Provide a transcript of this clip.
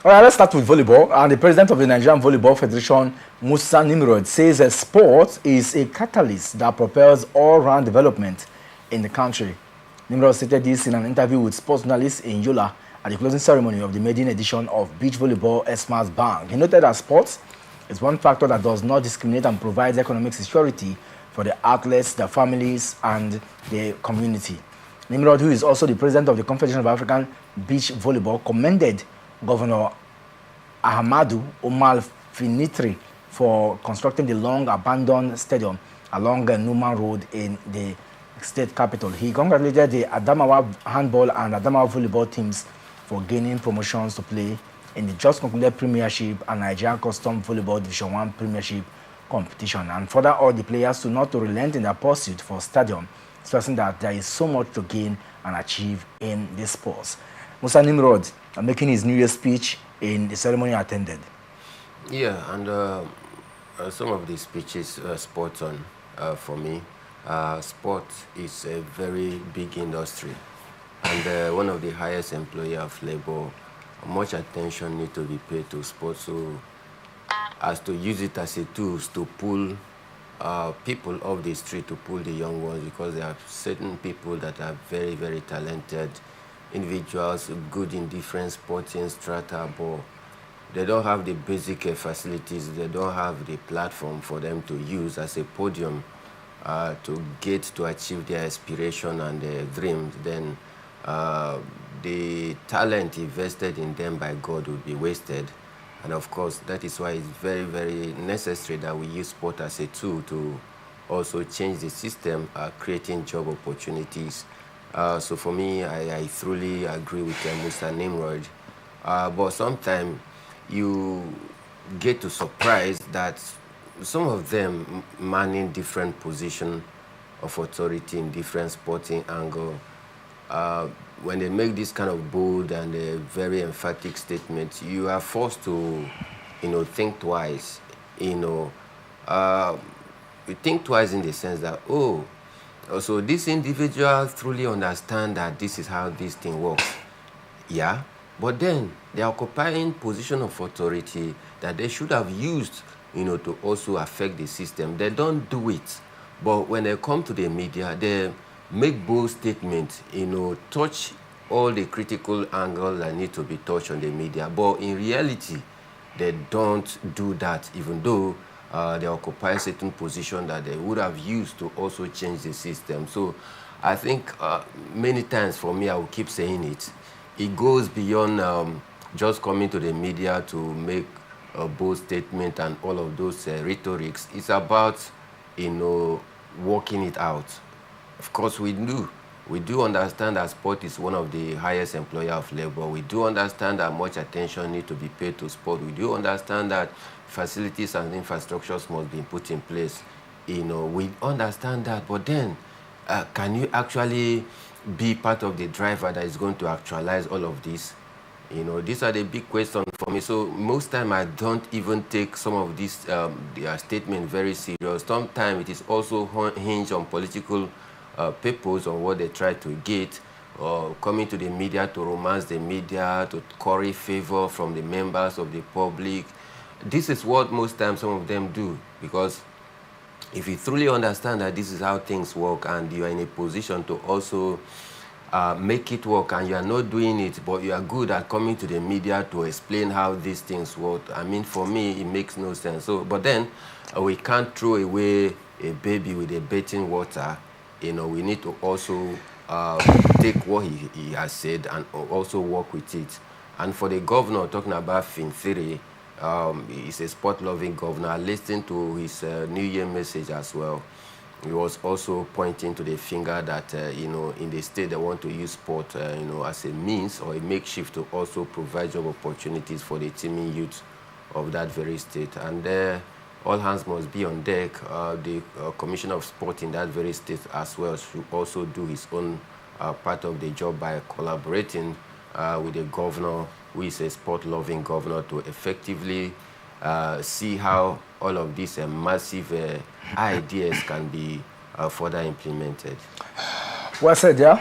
All right, let's start with volleyball. And the president of the Nigerian Volleyball Federation, Musa Nimrod, says a sport is a catalyst that propels all-round development in the country. Nimrod stated this in an interview with sports journalists in Yola at the closing ceremony of the maiden edition of Beach Volleyball Esmas Bank. He noted that sports is one factor that does not discriminate and provides economic security for the athletes, their families, and the community. Nimrod, who is also the president of the Confederation of African Beach Volleyball, commended Governor Ahmadu Omar Finitri for constructing the long-abandoned stadium along Numan Road in the state capital. He congratulated the Adamawa handball and Adamawa volleyball teams for gaining promotions to play in the just concluded Premiership and Nigerian Custom Volleyball Division 1 Premiership competition, and further urged the players to not to relent in their pursuit for stadium, stressing that there is so much to gain and achieve in this sports. Musa Nimrod making his New Year's speech in the ceremony attended. Yeah, and some of these speeches spot on for me. Sport is a very big industry, and one of the highest employer of labor. Much attention needs to be paid to sports, so as to use it as a tool to pull people off the street, to pull the young ones, because there are certain people that are very, very talented individuals, good in different sporting strata, but they don't have the basic facilities, they don't have the platform for them to use as a podium to get to achieve their aspiration and their dreams. Then the talent invested in them by God would be wasted. And of course, that is why it's very, very necessary that we use sport as a tool to also change the system, creating job opportunities. So for me, I truly agree with Mr. Nimrod. But sometimes you get to surprise that some of them manning different positions of authority in different sporting angle. When they make this kind of bold and very emphatic statements, you are forced to, think twice. You think twice in the sense that, so this individual truly understand that this is how this thing works. Yeah, but then they are occupying position of authority that they should have used, to also affect the system. They don't do it. But when they come to the media, they make bold statements, touch all the critical angles that need to be touched on the media. But in reality, they don't do that, even though they occupy a certain position that they would have used to also change the system. So I think many times for me, I will keep saying it. It goes beyond just coming to the media to make a bold statement and all of those rhetorics. It's about, working it out. Of course, we do understand that sport is one of the highest employer of labor. We do understand that much attention needs to be paid to sport. We do understand that facilities and infrastructures must be put in place. We understand that, but then can you actually be part of the driver that is going to actualize all of this? These are the big questions for me. So most time I don't even take some of these their statement very serious. Sometimes it is also hinged on political purpose, on what they try to get, or coming to the media to romance the media, to curry favor from the members of the public. This is what most times some of them do, because if you truly understand that this is how things work and you are in a position to also make it work, and you are not doing it, but you are good at coming to the media to explain how these things work, I mean, for me, it makes no sense. So, but then we can't throw away a baby with a bathing water. We need to also take what he has said and also work with it. And for the governor, talking about Finthiri, he's a sport-loving governor. I listened to his New Year message as well. He was also pointing to the finger that, in the state they want to use sport, as a means or a makeshift to also provide job opportunities for the teeming youth of that very state. And all hands must be on deck. The Commissioner of Sport in that very state as well should also do his own part of the job by collaborating with the governor, who is a sport-loving governor, to effectively see how all of these massive ideas can be further implemented. Well said, yeah.